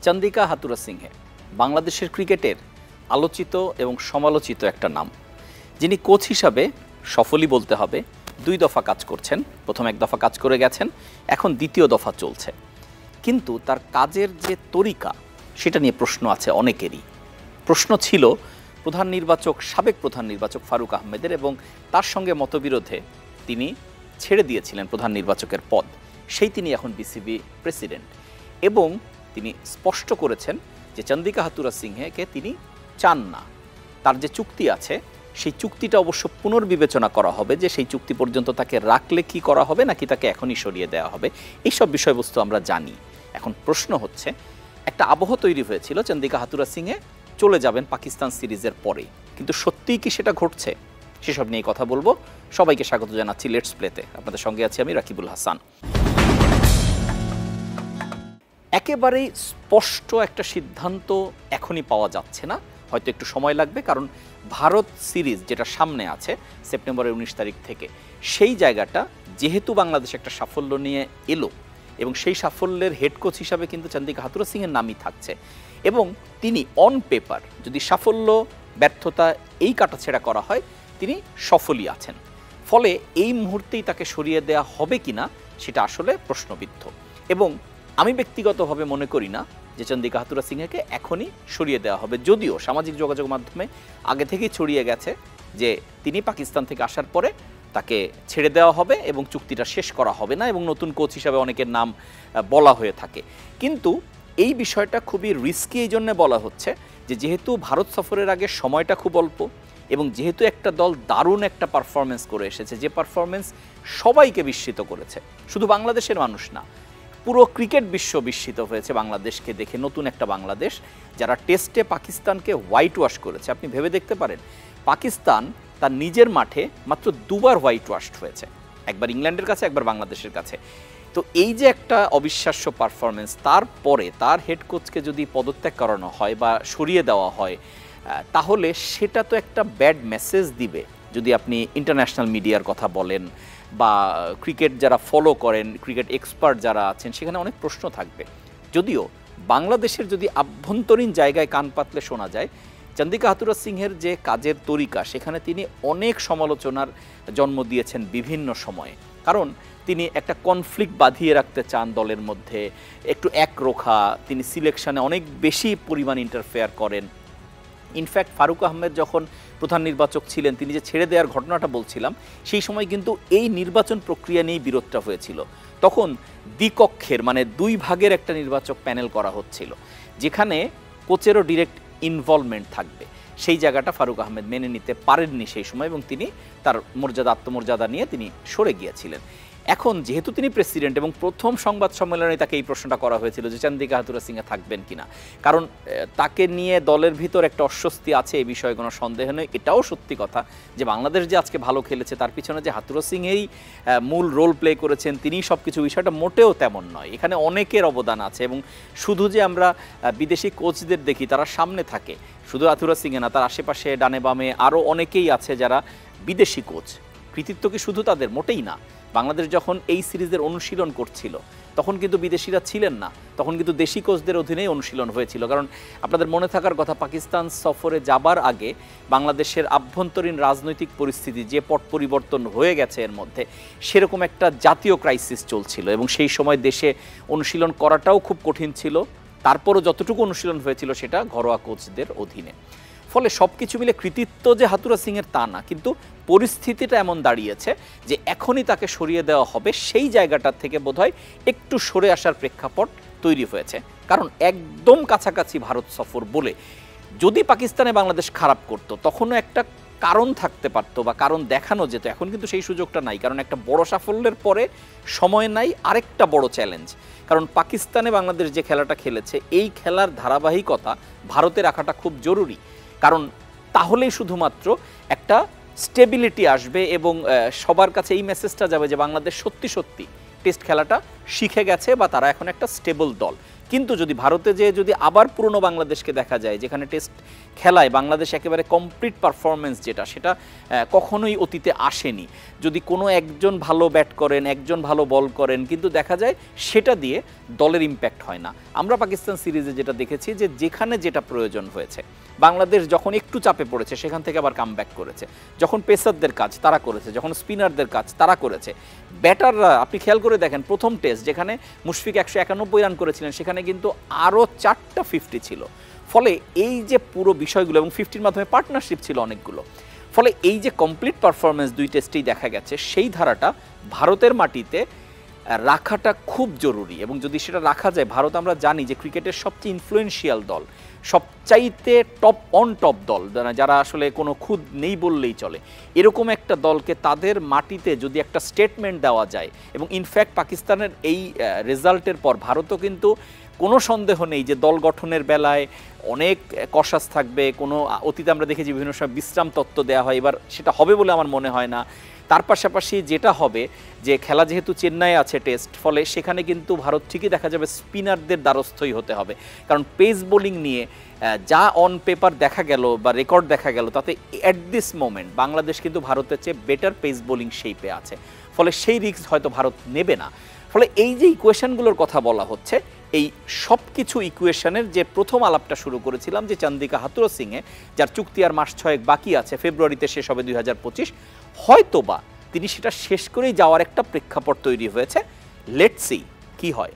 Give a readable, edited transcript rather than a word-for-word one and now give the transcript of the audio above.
চন্দিকা হাথুরা সিংহে বাংলাদেশের ক্রিকেটের আলোচিত এবং সমালোচিত একটা নাম, যিনি কোচ হিসাবে সফলই বলতে হবে। 2 দফা কাজ করছেন, প্রথম 1 দফা কাজ করে গেছেন, এখন 2য় দফা চলছে। কিন্তু তার কাজের যে তরিকা সেটা নিয়ে প্রশ্ন আছে অনেকেরই। প্রশ্ন ছিল সাবেক প্রধান নির্বাচক ফারুক আহমেদের, এবং তার সঙ্গে মতবিরোধে তিনি ছেড়ে দিয়েছিলেন প্রধান নির্বাচকের পদ। তিনি এখন বিসিবি প্রেসিডেন্ট, এবং তিনি স্পষ্ট করেছেন যে চন্দিকা হাথুরা সিংহেকে তিনি চান না। তার যে চুক্তি আছে সেই চুক্তিটা অবশ্য পুনর্বিবেচনা করা হবে, যে সেই চুক্তি পর্যন্ত তাকে রাখলে কি করা হবে নাকি তাকে এখনই সরিয়ে দেওয়া হবে। এইসব বিষয়বস্তু আমরা জানি। এখন প্রশ্ন হচ্ছে, একটা আবহ তৈরি হয়েছিল চন্দিকা হাথুরা সিংহে চলে যাবেন পাকিস্তান সিরিজের পরে, কিন্তু সত্যিই কি সেটা ঘটছে? সেসব নিয়ে কথা বলবো। সবাইকে স্বাগত জানাচ্ছি লেটস প্লেতে। আপনাদের সঙ্গে আছি আমি রাকিবুল হাসান। একেবারেই স্পষ্ট একটা সিদ্ধান্ত এখনই পাওয়া যাচ্ছে না, হয়তো একটু সময় লাগবে, কারণ ভারত সিরিজ যেটা সামনে আছে সেপ্টেম্বরের 19 তারিখ থেকে, সেই জায়গাটা যেহেতু বাংলাদেশ একটা সাফল্য নিয়ে এলো, এবং সেই সাফল্যের হেড কোচ হিসাবে কিন্তু চন্দিকা হাথুরা সিংহের নামই থাকছে, এবং তিনি অন পেপার যদি সাফল্য ব্যর্থতা এই কাটাছেড়া করা হয় তিনি সফলই আছেন। ফলে এই মুহূর্তেই তাকে সরিয়ে দেওয়া হবে কিনা সেটা আসলে প্রশ্নবিদ্ধ, এবং আমি ব্যক্তিগতভাবে মনে করি না যে চন্দিকা হাথুরা সিংহেকে এখনই সরিয়ে দেওয়া হবে। যদিও সামাজিক যোগাযোগ মাধ্যমে আগে থেকেই ছড়িয়ে গেছে যে তিনি পাকিস্তান থেকে আসার পরে তাকে ছেড়ে দেওয়া হবে এবং চুক্তিটা শেষ করা হবে না, এবং নতুন কোচ হিসাবে অনেকের নাম বলা হয়ে থাকে। কিন্তু এই বিষয়টা খুবই রিস্কি এই জন্য বলা হচ্ছে যে যেহেতু ভারত সফরের আগে সময়টা খুব অল্প, এবং যেহেতু একটা দল দারুণ একটা পারফরমেন্স করে এসেছে, যে পারফরমেন্স সবাইকে বিস্মিত করেছে, শুধু বাংলাদেশের মানুষ না, পুরো ক্রিকেট বিশ্ব বিস্মিত হয়েছে বাংলাদেশকে দেখে। নতুন একটা বাংলাদেশ যারা টেস্টে পাকিস্তানকে হোয়াইট ওয়াশ করেছে। আপনি ভেবে দেখতে পারেন, পাকিস্তান তার নিজের মাঠে মাত্র 2বার হোয়াইট ওয়াশড হয়েছে, একবার ইংল্যান্ডের কাছে, একবার বাংলাদেশের কাছে। তো এই যে একটা অবিশ্বাস্য পারফরমেন্স, তারপরে তার হেড কোচকে যদি পদত্যাগ করানো হয় বা সরিয়ে দেওয়া হয়, তাহলে সেটা তো একটা ব্যাড মেসেজ দিবে। যদি আপনি ইন্টারন্যাশনাল মিডিয়ার কথা বলেন বা ক্রিকেট যারা ফলো করেন, ক্রিকেট এক্সপার্ট যারা আছেন, সেখানে অনেক প্রশ্ন থাকবে। যদিও বাংলাদেশের যদি আভ্যন্তরীণ জায়গায় কান পাতলে শোনা যায়, চন্দিকা হাথুরা সিংহের যে কাজের তরিকা, সেখানে তিনি অনেক সমালোচনার জন্ম দিয়েছেন বিভিন্ন সময়ে। কারণ তিনি একটা কনফ্লিক্ট বাঁধিয়ে রাখতে চান দলের মধ্যে, একটু একরোখা, তিনি সিলেকশনে অনেক বেশি পরিমাণ ইন্টারফেয়ার করেন। ইনফ্যাক্ট ফারুক আহমেদ যখন প্রধান নির্বাচক ছিলেন, তিনি যে ছেড়ে দেওয়ার ঘটনাটা বলছিলাম, সেই সময় কিন্তু এই নির্বাচন প্রক্রিয়া নিয়েই বিরোধটা হয়েছিল। তখন দ্বিকক্ষের মানে 2 ভাগের একটা নির্বাচক প্যানেল করা হচ্ছিল, যেখানে কোচেরও ডিরেক্ট ইনভলভমেন্ট থাকবে। সেই জায়গাটা ফারুক আহমেদ মেনে নিতে পারেননি সেই সময়, এবং তিনি তার আত্মমর্যাদা নিয়ে তিনি সরে গিয়েছিলেন। এখন যেহেতু তিনি প্রেসিডেন্ট, এবং প্রথম সংবাদ সম্মেলনে তাকে এই প্রশ্নটা করা হয়েছিল যে চন্দিকা হাথুরা সিংহে থাকবেন কিনা, কারণ তাকে নিয়ে দলের ভিতর একটা অস্বস্তি আছে, এই বিষয়ে কোনো সন্দেহ নেই। এটাও সত্যি কথা যে বাংলাদেশ যে আজকে ভালো খেলেছে তার পিছনে যে হাথুরা সিংহেই মূল রোল প্লে করেছেন, তিনিই সব কিছু, বিষয়টা মোটেও তেমন নয়। এখানে অনেকের অবদান আছে, এবং শুধু যে আমরা বিদেশি কোচদের দেখি তারা সামনে থাকে, শুধু হাথুরা সিংহে না, তার আশেপাশে ডানে বামে আরও অনেকেই আছে যারা বিদেশি কোচ। কৃতিত্ব কি শুধু তাদের? মোটেই না। বাংলাদেশ যখন এই সিরিজের অনুশীলন করছিল তখন কিন্তু বিদেশিরা ছিলেন না, তখন কিন্তু দেশি কোচদের অধীনেই অনুশীলন হয়েছিল। কারণ আপনাদের মনে থাকার কথা, পাকিস্তান সফরে যাবার আগে বাংলাদেশের আভ্যন্তরীণ রাজনৈতিক পরিস্থিতি যে পট পরিবর্তন হয়ে গেছে, এর মধ্যে সেরকম একটা জাতীয় ক্রাইসিস চলছিল, এবং সেই সময় দেশে অনুশীলন করাটাও খুব কঠিন ছিল। তারপরও যতটুকু অনুশীলন হয়েছিল সেটা ঘরোয়া কোচদের অধীনে। ফলে সব কিছু মিলে কৃতিত্ব যে হাথুরা সিংহের তা না, কিন্তু পরিস্থিতিটা এমন দাঁড়িয়েছে যে এখনই তাকে সরিয়ে দেওয়া হবে, সেই জায়গাটা থেকে বোধহয় একটু সরে আসার প্রেক্ষাপট তৈরি হয়েছে। কারণ একদম কাছাকাছি ভারত সফর বলে যদি পাকিস্তানে বাংলাদেশ খারাপ করত, তখনও একটা কারণ থাকতে পারতো বা কারণ দেখানো যেত। এখন কিন্তু সেই সুযোগটা নাই, কারণ একটা বড় সাফল্যের পরে সময় নাই আরেকটা বড় চ্যালেঞ্জ। কারণ পাকিস্তানে বাংলাদেশ যে খেলাটা খেলেছে, এই খেলার ধারাবাহিকতা ভারতে রাখাটা খুব জরুরি, কারণ তাহলেই শুধুমাত্র একটা স্টেবিলিটি আসবে, এবং সবার কাছে এই মেসেজটা যাবে যে বাংলাদেশ সত্যি সত্যি টেস্ট খেলাটা শিখে গেছে, বা তারা এখন একটা স্টেবল দল। কিন্তু যদি ভারতে যে যদি আবার পুরনো বাংলাদেশকে দেখা যায় যেখানে টেস্ট খেলায় বাংলাদেশ একেবারে কমপ্লিট পারফরমেন্স যেটা সেটা কখনোই অতীতে আসেনি, যদি কোনো একজন ভালো ব্যাট করেন একজন ভালো বল করেন কিন্তু দেখা যায় সেটা দিয়ে দলের ইম্প্যাক্ট হয় না। আমরা পাকিস্তান সিরিজে যেটা দেখেছি যে যেখানে যেটা প্রয়োজন হয়েছে বাংলাদেশ যখন একটু চাপে পড়েছে সেখান থেকে আবার কামব্যাক করেছে, যখন পেসারদের কাজ তারা করেছে, যখন স্পিনারদের কাজ তারা করেছে। ব্যাটাররা আপনি খেয়াল করে দেখেন প্রথম টেস্ট যেখানে মুশফিক 191 রান করেছিলেন সেখানে কিন্তু আরও 4টা 50 ছিল। ফলে এই যে পুরো বিষয়গুলো এবং 50-র মাধ্যমে পার্টনারশিপ ছিল অনেকগুলো, ফলে এই যে কমপ্লিট পারফরমেন্স দুই টেস্টেই দেখা গেছে সেই ধারাটা ভারতের মাটিতে রাখাটা খুব জরুরি। এবং যদি সেটা রাখা যায়, ভারত আমরা জানি যে ক্রিকেটের সবচেয়ে ইনফ্লুয়েন্সিয়াল দল, সবচাইতে টপ দল, যারা আসলে কোনো খুদ নেই বললেই চলে, এরকম একটা দলকে তাদের মাটিতে যদি একটা স্টেটমেন্ট দেওয়া যায়, এবং ইনফ্যাক্ট পাকিস্তানের এই রেজাল্টের পর ভারতও কিন্তু কোনো সন্দেহ নেই যে দল গঠনের বেলায় অনেক কশাস থাকবে। কোনো অতীতে আমরা দেখেছি বিভিন্ন সময় বিশ্রাম তত্ত্ব দেওয়া হয়, এবার সেটা হবে বলে আমার মনে হয় না। তার পাশাপাশি যেটা হবে যে খেলা যেহেতু চেন্নাই আছে টেস্ট, ফলে সেখানে কিন্তু ভারত ঠিকই দেখা যাবে স্পিনারদের দ্বারস্থই হতে হবে, কারণ পেস বোলিং নিয়ে যা অন পেপার দেখা গেল বা রেকর্ড দেখা গেল তাতে অ্যাট দিস মোমেন্ট বাংলাদেশ কিন্তু ভারতের চেয়ে বেটার পেস বোলিং শেপে আছে, ফলে সেই রিস্ক হয়তো ভারত নেবে না। ফলে এই যে ইকুয়েশনগুলোর কথা বলা হচ্ছে, এই সব কিছু ইকুয়েশনের যে প্রথম আলাপটা শুরু করেছিলাম যে চন্দিকা হাথুরু সিংয়ে, যার চুক্তি আর মাস 6 বাকি আছে, ফেব্রুয়ারিতে শেষ হবে 2025, হয়তোবা তিনি সেটা শেষ করেই যাওয়ার একটা প্রেক্ষাপট তৈরি হয়েছে। লেটস সি কি হয়।